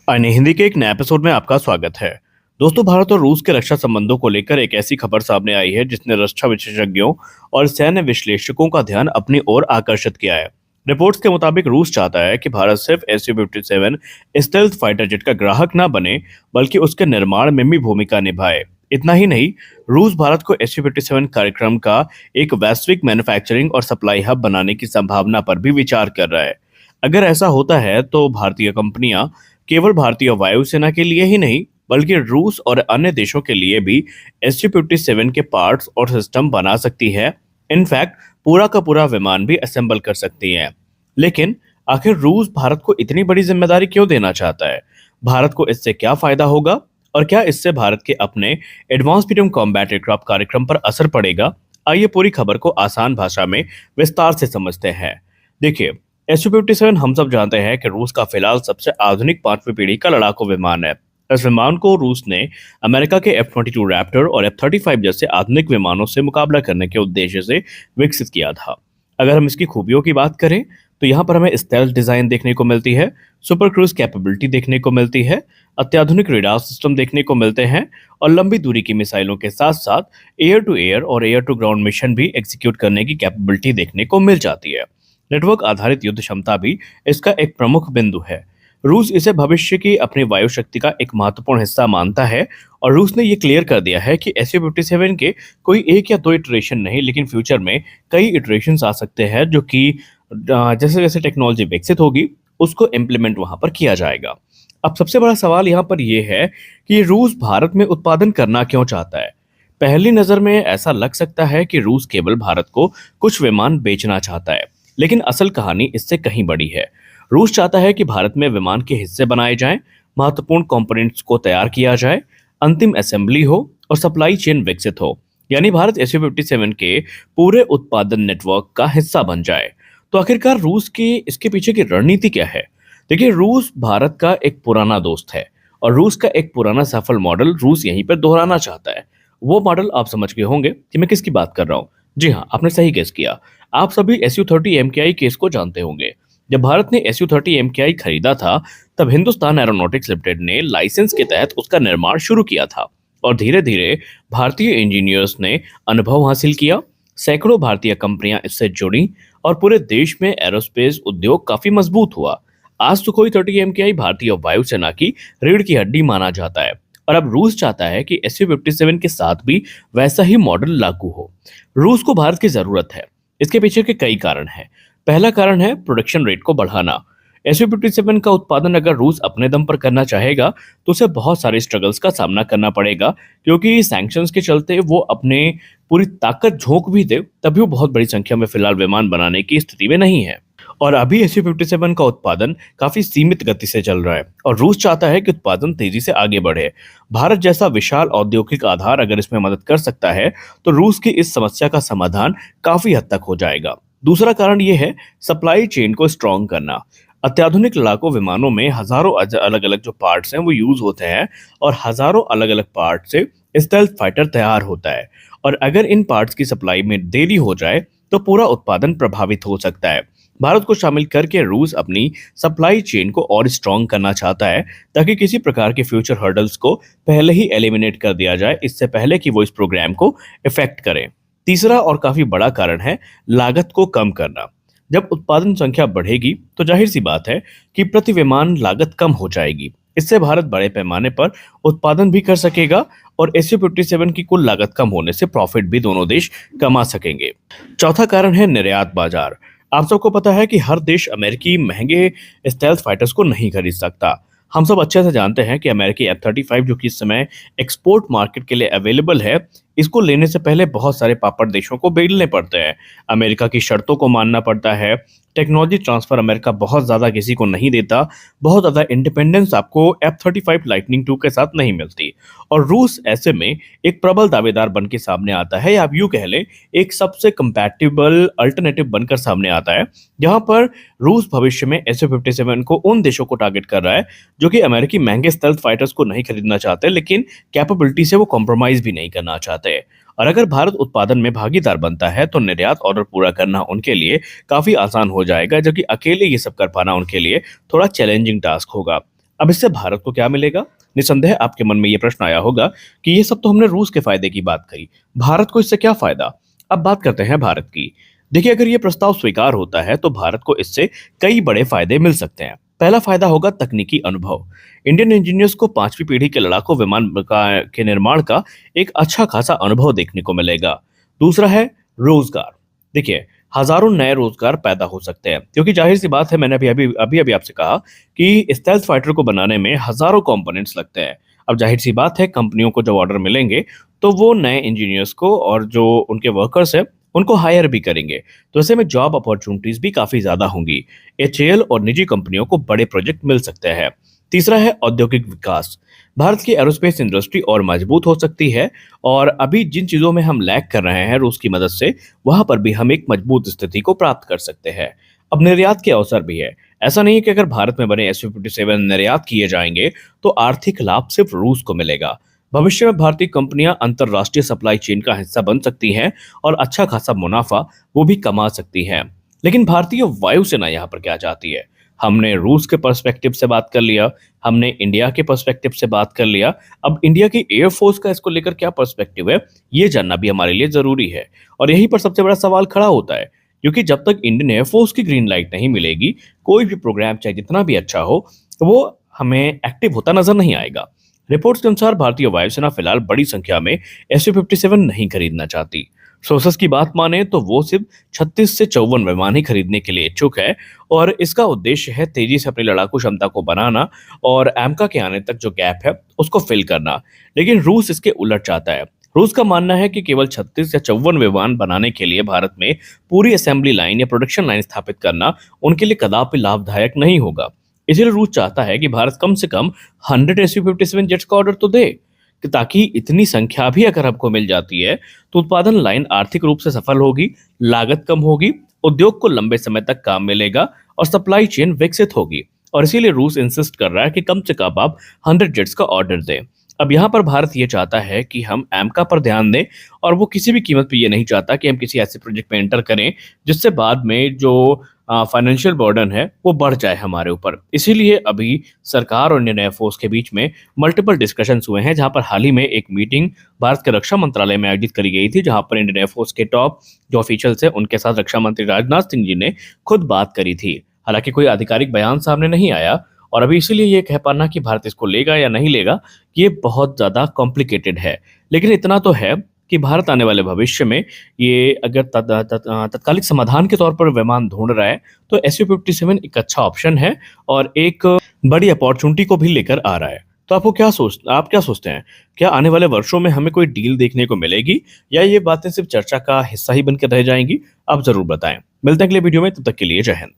अन्य हिंदी के एक नए एपिसोड में आपका स्वागत है। दोस्तों, भारत और रूस के रक्षा संबंधों को लेकर एक ऐसी खबर सामने आई है जिसने रक्षा विशेषज्ञों और सैन्य विश्लेषकों का ध्यान अपनी ओर आकर्षित किया है। रिपोर्ट्स के मुताबिक रूस चाहता है कि भारत सिर्फ SU-57 स्टेल्थ फाइटर जेट का ग्राहक ना बने, बल्कि उसके निर्माण में भी भूमिका निभाए। इतना ही नहीं, रूस भारत को SU-57 कार्यक्रम का एक वैश्विक मैन्युफैक्चरिंग और सप्लाई हब बनाने की संभावना पर भी विचार कर रहा है। अगर ऐसा होता है तो भारतीय कंपनियां केवल भारतीय वायुसेना के लिए ही नहीं, बल्कि रूस और अन्य देशों के लिए भी SU-57 के पार्ट्स और सिस्टम बना सकती है। इनफैक्ट पूरा का पूरा विमान भी असेंबल कर सकती है। लेकिन आखिर रूस भारत को इतनी बड़ी जिम्मेदारी क्यों देना चाहता है? भारत को इससे क्या फायदा होगा और क्या इससे भारत के अपने एडवांस मीडियम कॉम्बैट एयरक्राफ्ट कार्यक्रम पर असर पड़ेगा? आइए पूरी खबर को आसान भाषा में विस्तार से समझते हैं। देखिए, SU-57 हम सब जानते हैं कि रूस का फिलहाल सबसे आधुनिक 5वीं पीढ़ी का लड़ाकू विमान है। इस विमान को रूस ने अमेरिका के F-22 रैप्टर और F-35 जैसे आधुनिक विमानों से मुकाबला करने के उद्देश्य से विकसित किया था। अगर हम इसकी खूबियों की बात करें तो यहाँ पर हमें स्टेल्थ डिजाइन देखने को मिलती है, सुपर क्रूज कैपेबिलिटी देखने को मिलती है, अत्याधुनिक रेडार सिस्टम देखने को मिलते हैं और लंबी दूरी की मिसाइलों के साथ साथ एयर टू एयर और एयर टू ग्राउंड मिशन भी एग्जीक्यूट करने की कैपेबिलिटी देखने को मिल जाती है। नेटवर्क आधारित युद्ध क्षमता भी इसका एक प्रमुख बिंदु है। रूस इसे भविष्य की अपनी वायु शक्ति का एक महत्वपूर्ण हिस्सा मानता है और रूस ने ये क्लियर कर दिया है कि SU-57 के कोई एक या दो इटरेशन नहीं, लेकिन फ्यूचर में कई इटरेशंस आ सकते हैं जो कि जैसे जैसे टेक्नोलॉजी विकसित होगी उसको इम्प्लीमेंट वहां पर किया जाएगा। अब सबसे बड़ा सवाल यहाँ पर यह है कि रूस भारत में उत्पादन करना क्यों चाहता है। पहली नजर में ऐसा लग सकता है कि रूस केवल भारत को कुछ विमान बेचना चाहता है, लेकिन असल कहानी इससे कहीं बड़ी है। रूस चाहता है कि भारत में विमान के हिस्से बनाए जाएं, महत्वपूर्ण कंपोनेंट्स को तैयार किया जाए, अंतिम असेंबली हो और सप्लाई चेन विकसित हो, यानी भारत SU-57 के पूरे उत्पादन नेटवर्क का हिस्सा बन जाए। तो आखिरकार रूस की इसके पीछे की रणनीति क्या है? देखिए, रूस भारत का एक पुराना दोस्त है और रूस का एक पुराना सफल मॉडल रूस यहीं पर दोहराना चाहता है। वो मॉडल आप समझ गए होंगे कि मैं किसकी बात कर रहा हूँ। जी हाँ, आपने सही गेस किया। आप सभी SU-30 MKI केस को जानते होंगे। जब भारत ने SU-30 MKI खरीदा था, तब हिंदुस्तान एरोनॉटिक्स लिमिटेड ने लाइसेंस के तहत उसका निर्माण शुरू किया था और धीरे धीरे भारतीय इंजीनियर्स ने अनुभव हासिल किया। सैकड़ों भारतीय कंपनियां इससे जुड़ी और पूरे देश में एरोस्पेस उद्योग काफी मजबूत हुआ। आज सुखोई 30 MKI भारतीय वायुसेना की रीढ़ की हड्डी माना जाता है और अब रूस चाहता है कि SU-57 के साथ भी वैसा ही मॉडल लागू हो। रूस को भारत की जरूरत है। इसके पीछे के कई कारण हैं। पहला कारण है प्रोडक्शन रेट को बढ़ाना। SU-57 का उत्पादन अगर रूस अपने दम पर करना चाहेगा तो उसे बहुत सारे स्ट्रगल्स का सामना करना पड़ेगा, क्योंकि सैंक्शंस के चलते वो अपने पूरी ताकत झोंक भी दे तभी वो बहुत बड़ी संख्या में फिलहाल विमान बनाने की स्थिति में नहीं है। और अभी SU-57 का उत्पादन काफी सीमित गति से चल रहा है और रूस चाहता है कि उत्पादन तेजी से आगे बढ़े। भारत जैसा विशाल औद्योगिक आधार अगर इसमें मदद कर सकता है तो रूस की इस समस्या का समाधान काफी हद तक हो जाएगा। दूसरा कारण ये है सप्लाई चेन को स्ट्रॉन्ग करना। अत्याधुनिक लड़ाकू विमानों में हजारों अलग अलग जो पार्ट्स हैं वो यूज होते हैं और हजारों अलग अलग पार्ट से स्टेल्थ फाइटर तैयार होता है और अगर इन पार्ट्स की सप्लाई में देरी हो जाए तो पूरा उत्पादन प्रभावित हो सकता है। भारत को शामिल करके रूस अपनी सप्लाई चेन को और स्ट्रॉन्ग करना चाहता है ताकि किसी प्रकार के फ्यूचर हर्डल्स को पहले ही एलिमिनेट कर दिया जाए, इससे पहले कि वो इस प्रोग्राम को इफेक्ट करें। तीसरा और काफी बड़ा कारण है लागत को कम करना। जब उत्पादन संख्या बढ़ेगी तो जाहिर सी बात है कि प्रति विमान लागत कम हो जाएगी। इससे भारत बड़े पैमाने पर उत्पादन भी कर सकेगा और SU-57 की कुल लागत कम होने से प्रॉफिट भी दोनों देश कमा सकेंगे। चौथा कारण है निर्यात बाजार। आप सबको पता है कि हर देश अमेरिकी महंगे स्टेल्थ फाइटर्स को नहीं खरीद सकता। हम सब अच्छे से जानते हैं कि अमेरिकी F-35 जो कि इस समय एक्सपोर्ट मार्केट के लिए अवेलेबल है, इसको लेने से पहले बहुत सारे पापड़ देशों को बेलने पड़ते हैं। अमेरिका की शर्तों को मानना पड़ता है। टेक्नोलॉजी ट्रांसफर अमेरिका बहुत ज़्यादा किसी को नहीं देता। बहुत ज़्यादा इंडिपेंडेंस आपको F-35 लाइटनिंग 2 के साथ नहीं मिलती और रूस ऐसे में एक प्रबल दावेदार बन के सामने आता है, या आप यूँ कह लें एक सबसे कंपैटिबल अल्टरनेटिव बनकर सामने आता है, जहाँ पर रूस भविष्य में SU-57 को उन देशों को टारगेट कर रहा है जो कि अमेरिकी महंगे स्टेल्थ फाइटर्स को नहीं खरीदना चाहते, लेकिन कैपेबिलिटी से वो कॉम्प्रोमाइज भी नहीं करना चाहते। और अगर भारत उत्पादन में भागीदार बनता है तो निर्यात ऑर्डर पूरा करना उनके लिए काफी आसान हो जाएगा, जबकि अकेले ये सब कर पाना उनके लिए थोड़ा चैलेंजिंग टास्क होगा। अब इससे भारत को क्या मिलेगा? निसंदेह आपके मन में ये प्रश्न आया होगा कि ये सब तो हमने रूस के फायदे की बात करी, भारत को इससे क्या फायदा? अब बात करते हैं भारत की। देखिए, अगर ये प्रस्ताव स्वीकार होता है तो भारत को इससे कई बड़े फायदे मिल सकते हैं। पहला फायदा होगा तकनीकी अनुभव। इंडियन इंजीनियर्स को 5वीं पीढ़ी के लड़ाकू विमान के निर्माण का एक अच्छा खासा अनुभव देखने को मिलेगा। दूसरा है रोजगार। देखिए, हजारों नए रोजगार पैदा हो सकते हैं, क्योंकि जाहिर सी बात है, मैंने अभी अभी अभी अभी आपसे कहा कि स्टेल्थ फाइटर को बनाने में हजारों कंपोनेंट्स लगते हैं। अब जाहिर सी बात है, कंपनियों को जब ऑर्डर मिलेंगे तो वो नए इंजीनियर्स को और जो उनके वर्कर्स हैं उनको हायर भी करेंगे। तो ऐसे में जॉब अपॉर्चुनिटीज भी काफी ज्यादा होंगी। एचएएल और निजी कंपनियों को बड़े प्रोजेक्ट मिल सकते हैं। तीसरा है औद्योगिक विकास। भारत की एरोस्पेस इंडस्ट्री और मजबूत हो सकती है, और अभी जिन चीजों में हम लैग कर रहे हैं रूस की मदद से, वहां पर भी हम एक मजबूत स्थिति को प्राप्त कर सकते हैं। अब निर्यात के अवसर भी है। ऐसा नहीं है कि अगर भारत में बने SU-57 निर्यात किए जाएंगे तो आर्थिक लाभ सिर्फ रूस को मिलेगा। भविष्य में भारतीय कंपनियां अंतरराष्ट्रीय सप्लाई चेन का हिस्सा बन सकती हैं और अच्छा खासा मुनाफा वो भी कमा सकती हैं। लेकिन भारतीय वायुसेना यहाँ पर क्या चाहती है? हमने रूस के पर्सपेक्टिव से बात कर लिया, हमने इंडिया के पर्सपेक्टिव से बात कर लिया। अब इंडिया की एयरफोर्स का इसको लेकर क्या पर्सपेक्टिव है, ये जानना भी हमारे लिए जरूरी है। और यहीं पर सबसे बड़ा सवाल खड़ा होता है, क्योंकि जब तक इंडियन एयरफोर्स की ग्रीन लाइट नहीं मिलेगी, कोई भी प्रोग्राम चाहे जितना भी अच्छा हो, वो हमें एक्टिव होता नजर नहीं आएगा। रिपोर्ट्स के अनुसार भारतीय वायुसेना फिलहाल बड़ी संख्या में SU-57 नहीं खरीदना चाहती। सोर्सेस की बात माने तो वो सिर्फ 36 से 54 विमान ही खरीदने के लिए इच्छुक है, और इसका उद्देश्य है तेजी से अपनी लड़ाकू क्षमता को बनाना और एमका के आने तक जो गैप है उसको फिल करना। लेकिन रूस इसके उलट चाहता है। रूस का मानना है कि केवल 36 या 54 विमान बनाने के लिए भारत में पूरी असेंबली लाइन या प्रोडक्शन लाइन स्थापित करना उनके लिए कदापि लाभदायक नहीं होगा। इसलिए रूस चाहता है कि भारत कम से कम 100 SU-57 जेट्स का ऑर्डर तो दे, कि ताकि इतनी संख्या भी अगर हमको मिल जाती है तो उत्पादन लाइन आर्थिक रूप से सफल होगी, लागत कम होगी, उद्योग को लंबे समय तक काम मिलेगा और सप्लाई चेन विकसित होगी। और इसीलिए रूस इंसिस्ट कर रहा है कि कम से कम आप 100 जेट्स का ऑर्डर दें। अब यहाँ पर भारत ये चाहता है कि हम एमका पर ध्यान दें, और वो किसी भी कीमत पे ये नहीं चाहता कि हम किसी ऐसे प्रोजेक्ट में एंटर करें जिससे बाद में जो फाइनेंशियल बर्डन है वो बढ़ जाए हमारे ऊपर। इसीलिए अभी सरकार और इंडियन एयरफोर्स के बीच में मल्टीपल डिस्कशंस हुए हैं, जहां पर हाल ही में एक मीटिंग भारत के रक्षा मंत्रालय में आयोजित करी गई थी, जहां पर इंडियन एयरफोर्स के टॉप जो ऑफिशियल्स हैं उनके साथ रक्षा मंत्री राजनाथ सिंह जी ने खुद बात करी थी। हालांकि कोई आधिकारिक बयान सामने नहीं आया, और अभी इसीलिए ये कह पाना कि भारत इसको लेगा या नहीं लेगा, ये बहुत ज़्यादा कॉम्प्लिकेटेड है। लेकिन इतना तो है कि भारत आने वाले भविष्य में ये अगर तत्कालिक समाधान के तौर पर विमान ढूंढ रहा है तो SU-57 एक अच्छा ऑप्शन है, और एक बड़ी अपॉर्चुनिटी को भी लेकर आ रहा है। तो आप क्या सोचते हैं? क्या आने वाले वर्षों में हमें कोई डील देखने को मिलेगी, या ये बातें सिर्फ चर्चा का हिस्सा ही बनकर रह जाएंगी? आप जरूर बताएं। मिलते हैं अगले वीडियो में, तब तक के लिए जय हिंद।